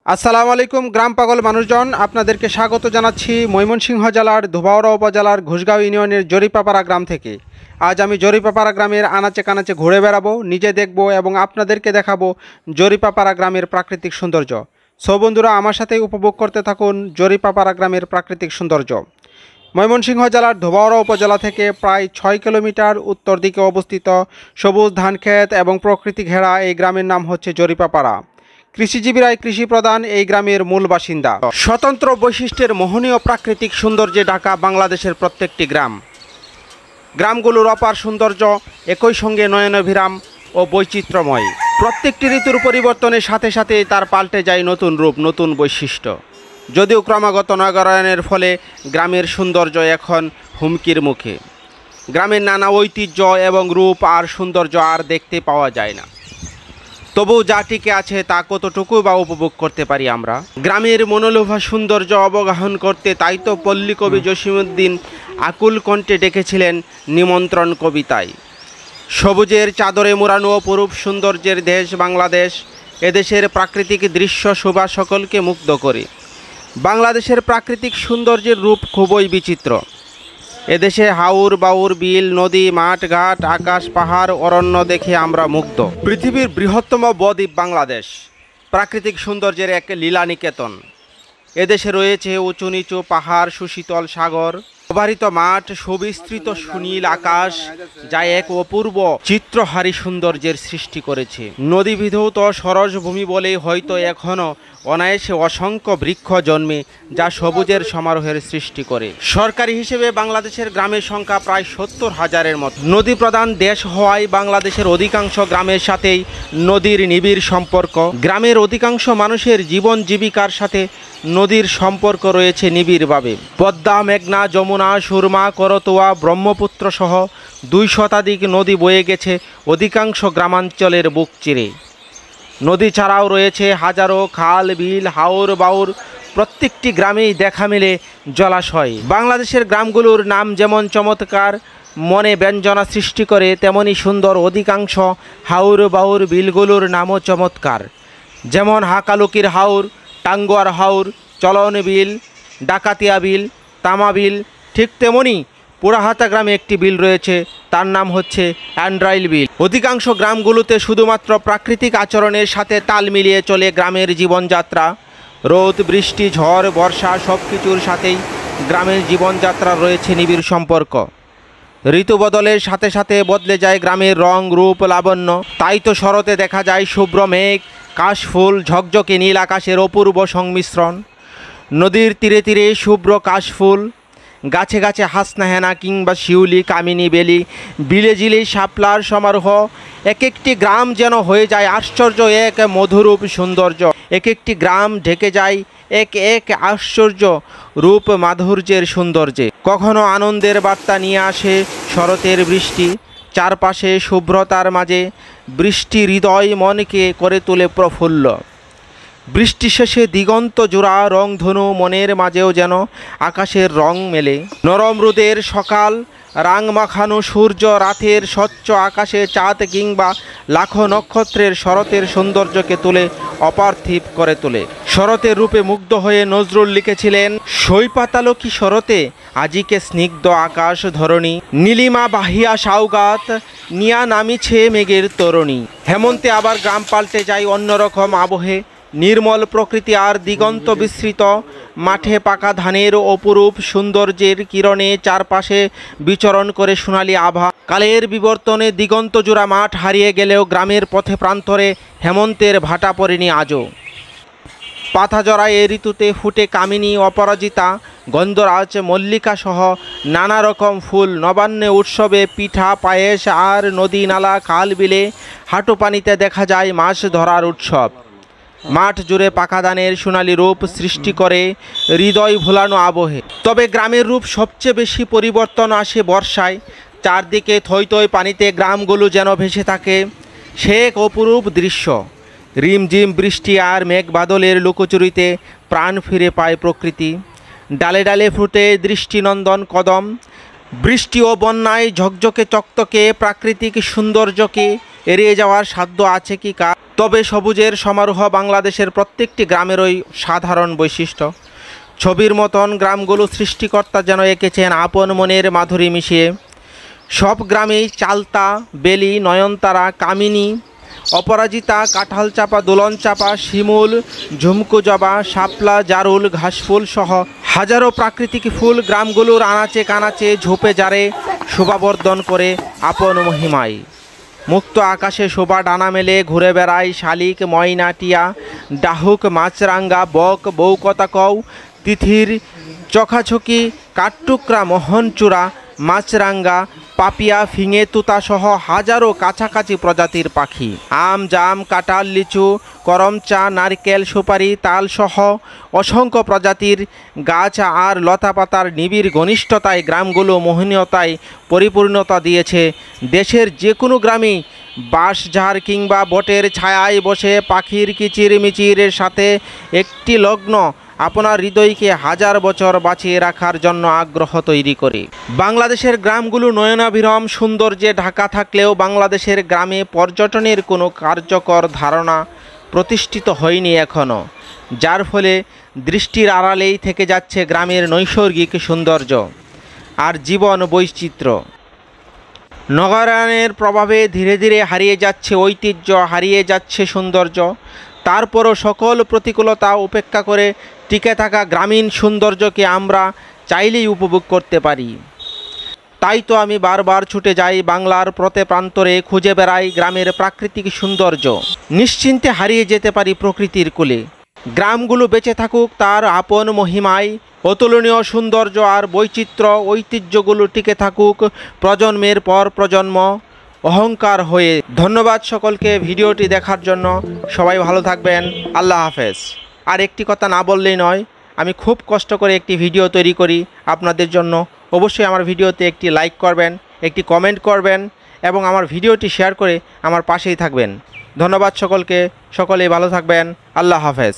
আসসালামু আলাইকুম গ্রাম পাগল মানুষজন, আপনাদেরকে স্বাগত জানাচ্ছি ময়মনসিংহ জেলার ধোবাউড়া উপজেলার ঘোষগাঁও ইউনিয়নের জরিপাপাড়া গ্রাম থেকে। আজ আমি জরিপাপাড়া গ্রামের আনাচে কানাচে ঘুরে বেড়াবো, নিজে দেখব এবং আপনাদেরকে দেখাবো জরিপাপাড়া গ্রামের প্রাকৃতিক সৌন্দর্য। সো বন্ধুরা, আমার সাথে উপভোগ করতে থাকুন জরিপাপাড়া গ্রামের প্রাকৃতিক সৌন্দর্য। ময়মনসিংহ জেলার ধোবাউড়া উপজেলা থেকে প্রায় 6 কিলোমিটার উত্তর দিকে অবস্থিত সবুজ ধানক্ষেত এবং প্রকৃতি ঘেরা এই গ্রামের নাম হচ্ছে জরিপাপাড়া। কৃষিজীবীরাই কৃষি প্রধান এই গ্রামের মূল বাসিন্দা। স্বতন্ত্র বৈশিষ্ট্যের মোহনীয় প্রাকৃতিক সৌন্দর্যে ঢাকা বাংলাদেশের প্রত্যেকটি গ্রাম। গ্রামগুলোর অপার সৌন্দর্য একই সঙ্গে নয়নাভিরাম ও বৈচিত্র্যময়। প্রত্যেকটি ঋতুর পরিবর্তনের সাথে সাথে তার পাল্টে যায় নতুন রূপ, নতুন বৈশিষ্ট্য। যদিও ক্রমাগত নগরায়নের ফলে গ্রামের সৌন্দর্য এখন হুমকির মুখে। গ্রামের নানা ঐতিহ্য এবং রূপ আর সৌন্দর্য আর দেখতে পাওয়া যায় না। তবু যা টিকে আছে তা কতটুকু বা উপভোগ করতে পারি আমরা। গ্রামের মনোলোভা সৌন্দর্য অবগাহন করতে তাই তো পল্লী কবি জসিমউদ্দিন আকুল কণ্ঠে ডেকেছিলেন নিমন্ত্রণ কবিতায়। সবুজের চাদরে মোড়ানো অপরূপ সৌন্দর্যের দেশ বাংলাদেশ, এদেশের প্রাকৃতিক দৃশ্য শোভা সকলকে মুগ্ধ করে। বাংলাদেশের প্রাকৃতিক সৌন্দর্যের রূপ খুবই বিচিত্র। এদেশে হাওর বাউর বিল নদী মাঠ ঘাট আকাশ পাহাড় অরণ্য দেখে আমরা মুগ্ধ। পৃথিবীর বৃহত্তম বদ্বীপ বাংলাদেশ প্রাকৃতিক সৌন্দর্যের এক লীলা নিকেতন। এদেশে রয়েছে উঁচু নিচু পাহাড়, সুশীতল সাগর, অবারিত মাঠ, সুবিস্তৃত সুনীল আকাশ, যা এক অপূর্ব চিত্রহারী সৌন্দর্যের সৃষ্টি করেছে। নদীবিধৌত সরস ভূমি বলেই হয়তো এখনও অনায়াসে অসংখ্য বৃক্ষ জন্মে, যা সবুজের সমারোহের সৃষ্টি করে। সরকারি হিসেবে বাংলাদেশের গ্রামের সংখ্যা প্রায় 70,000-এর মতো। নদী প্রধান দেশ হওয়ায় বাংলাদেশের অধিকাংশ গ্রামের সাথেই নদীর নিবিড় সম্পর্ক। গ্রামের অধিকাংশ মানুষের জীবন জীবিকার সাথে নদীর সম্পর্ক রয়েছে নিবিড়ভাবে। পদ্মা, মেঘনা, যমুনা, সুরমা, করতোয়া, ব্রহ্মপুত্র সহ 2 শতাধিক নদী বয়ে গেছে অধিকাংশ গ্রামাঞ্চলের বুক চিরে। নদী ছাড়াও রয়েছে হাজারো খাল বিল হাওর বাউর। প্রত্যেকটি গ্রামেই দেখা মেলে জলাশয়। বাংলাদেশের গ্রামগুলোর নাম যেমন চমৎকার, মনে ব্যঞ্জনা সৃষ্টি করে, তেমনি সুন্দর অধিকাংশ হাওর বাউর বিলগুলোর নামও চমৎকার। যেমন হাকালুকির হাওর, টাঙ্গুয়ার হাওর, চলন বিল, ডাকাতিয়া বিল, তামা বিল। ঠিক তেমনি পুরাহাতা গ্রামে একটি বিল রয়েছে, তার নাম হচ্ছে অ্যান্ড্রাইল বিল। অধিকাংশ গ্রামগুলোতে শুধুমাত্র প্রাকৃতিক আচরণের সাথে তাল মিলিয়ে চলে গ্রামের জীবনযাত্রা। রোদ বৃষ্টি ঝড় বর্ষা সব কিছুর সাথেই গ্রামের জীবনযাত্রার রয়েছে নিবিড় সম্পর্ক। ঋতু বদলের সাথে সাথে বদলে যায় গ্রামের রং রূপ লাবণ্য। তাই তো শরতে দেখা যায় শুভ্র মেঘ, কাশফুল, ঝকঝকে নীল আকাশের অপূর্ব সংমিশ্রণ। নদীর তীরে তীরে শুভ্র কাশফুল, গাছে গাছে হাসনা হেনা কিংবা শিউলি, কামিনী বেলি, বিলে জিলে শাপলার সমারোহ। এক একটি গ্রাম যেন হয়ে যায় আশ্চর্য এক মধুরূপ সৌন্দর্য। এক একটি গ্রাম ঢেকে যায় এক এক আশ্চর্য রূপ মাধুর্যের সৌন্দর্যে। কখনো আনন্দের বার্তা নিয়ে আসে শরতের বৃষ্টি, চারপাশে শুভ্রতার মাঝে বৃষ্টি হৃদয় মনকে করে তোলে প্রফুল্ল। বৃষ্টি শেষে দিগন্ত জোড়া রংধনু, মনের মাঝেও যেন আকাশের রং মেলে। নরম রোদের সকাল, রাং মাখানো সূর্য, রাতের স্বচ্ছ আকাশে চাঁদ কিংবা লাখো নক্ষত্রের শরতের সৌন্দর্যকে তুলে অপার্থিব করে তোলে। শরতের রূপে মুগ্ধ হয়ে নজরুল লিখেছিলেন, সৈপাতালকি শরতে আজিকে স্নিগ্ধ আকাশ ধরণী, নীলিমা বাহিয়া সাউগাত নিয়া নামিছে মেঘের তরণী। হেমন্তে আবার গ্রাম পাল্টে যায় অন্যরকম আবহে। নির্মল প্রকৃতি আর দিগন্ত বিস্তৃত মাঠে পাকা ধানের অপরূপ সৌন্দর্যের কিরণে চারপাশে বিচরণ করে সোনালি আভা। কালের বিবর্তনে দিগন্ত জোড়া মাঠ হারিয়ে গেলেও গ্রামের পথে প্রান্তরে হেমন্তের ভাটা পড়েনি আজও। পাতা জড়া এ ঋতুতে ফুটে কামিনী, অপরাজিতা, গন্ধরাজ, মল্লিকা সহ নানা রকম ফুল। নবান্নে উৎসবে পিঠা পায়েস আর নদী নালা খাল বিলে হাঁটু পানিতে দেখা যায় মাছ ধরার উৎসব। মাঠ জুড়ে পাকা ধানের সোনালি রূপ সৃষ্টি করে হৃদয় ভোলানো আবহে। তবে গ্রামের রূপ সবচেয়ে বেশি পরিবর্তন আসে বর্ষায়। চারদিকে থই থই পানিতে গ্রামগুলো যেন ভেসে থাকে। সে এক অপরূপ দৃশ্য। রিমঝিম বৃষ্টি আর মেঘ বাদলের লুকোচুরিতে প্রাণ ফিরে পায় প্রকৃতি। ডালে ডালে ফুটে দৃষ্টিনন্দন কদম। বৃষ্টি ও বন্যায় ঝকঝকে চকচকে প্রাকৃতিক সৌন্দর্যকে এড়িয়ে যাওয়ার সাধ্য আছে কি কার? তবে সবুজের সমারোহ বাংলাদেশের প্রত্যেকটি গ্রামেরই সাধারণ বৈশিষ্ট্য। ছবির মতন গ্রামগুলো সৃষ্টিকর্তা যেন এঁকেছেন আপন মনের মাধুরী মিশিয়ে। সব গ্রামেই চালতা, বেলি, নয়নতারা, কামিনী, অপরাজিতা, কাঁঠাল চাপা, দোলন চাপা, শিমুল, ঝুমকু জবা, শাপলা, জারুল, ঘাসফুল সহ হাজারো প্রাকৃতিক ফুল গ্রামগুলোর আনাচে কানাচে ঝোপে জারে শোভাবর্ধন করে আপন মহিমায়। মুক্ত আকাশে শোভা ডানা মেলে ঘুরে বেড়ায় শালিক, ময়না, টিয়া, ডাহুক, মাছরাঙ্গা, বক, বউকতা কও, তিথির, চখাচকি, কাঠটুকরা, মোহনচূড়া, মাছরাঙ্গা, পাপিয়া, ফিঙে, তুতা সহ হাজারো কাছাকাছি প্রজাতির পাখি। আম, জাম, কাঁঠাল, লিচু, করমচা, নারকেল, সুপারি, তাল সহ অসংখ্য প্রজাতির গাছ আর লতাপাতার নিবিড় ঘনিষ্ঠতায় গ্রামগুলো মোহনীয়তায় পরিপূর্ণতা দিয়েছে। দেশের যে কোনো গ্রামেই বাঁশঝাড় কিংবা বটের ছায়ায় বসে পাখির কিচিরমিচির সাথে একটি লগ্ন আপনার হৃদয়কে হাজার বছর বাঁচিয়ে রাখার জন্য আগ্রহ তৈরি করে। বাংলাদেশের গ্রামগুলো নয়নাভিরাম সৌন্দর্যে ঢাকা থাকলেও বাংলাদেশের গ্রামে পর্যটনের কোনো কার্যকর ধারণা প্রতিষ্ঠিত হয়নি এখনও, যার ফলে দৃষ্টির আড়ালেই থেকে যাচ্ছে গ্রামের নৈসর্গিক সৌন্দর্য আর জীবন বৈচিত্র্য। নগরায়নের প্রভাবে ধীরে ধীরে হারিয়ে যাচ্ছে ঐতিহ্য, হারিয়ে যাচ্ছে সৌন্দর্য। তারপরও সকল প্রতিকূলতা উপেক্ষা করে টিকে থাকা গ্রামীণ সৌন্দর্যকে আমরা চাইলেই উপভোগ করতে পারি। তাই তো আমি বারবার ছুটে যাই বাংলার প্রতি প্রান্তরে, খুঁজে বেড়াই গ্রামের প্রাকৃতিক সৌন্দর্য। নিশ্চিন্তে হারিয়ে যেতে পারি প্রকৃতির কোলে। গ্রামগুলো বেঁচে থাকুক তার আপন মহিমায়, অতুলনীয় সৌন্দর্য আর বৈচিত্র্য ঐতিহ্যগুলো টিকে থাকুক প্রজন্মের পর প্রজন্ম অহংকার হয়ে। ধন্যবাদ সকলকে ভিডিওটি দেখার জন্য। সবাই ভালো থাকবেন। আল্লাহ হাফেজ। আর একটি কথা না বললেই নয়, আমি খুব কষ্ট করে একটি ভিডিও তৈরি করি আপনাদের জন্য। অবশ্যই আমার ভিডিওতে একটি লাইক করবেন, একটি কমেন্ট করবেন এবং আমার ভিডিওটি শেয়ার করে আমার পাশেই থাকবেন। ধন্যবাদ সকলকে। সকলেই ভালো থাকবেন। আল্লাহ হাফেজ।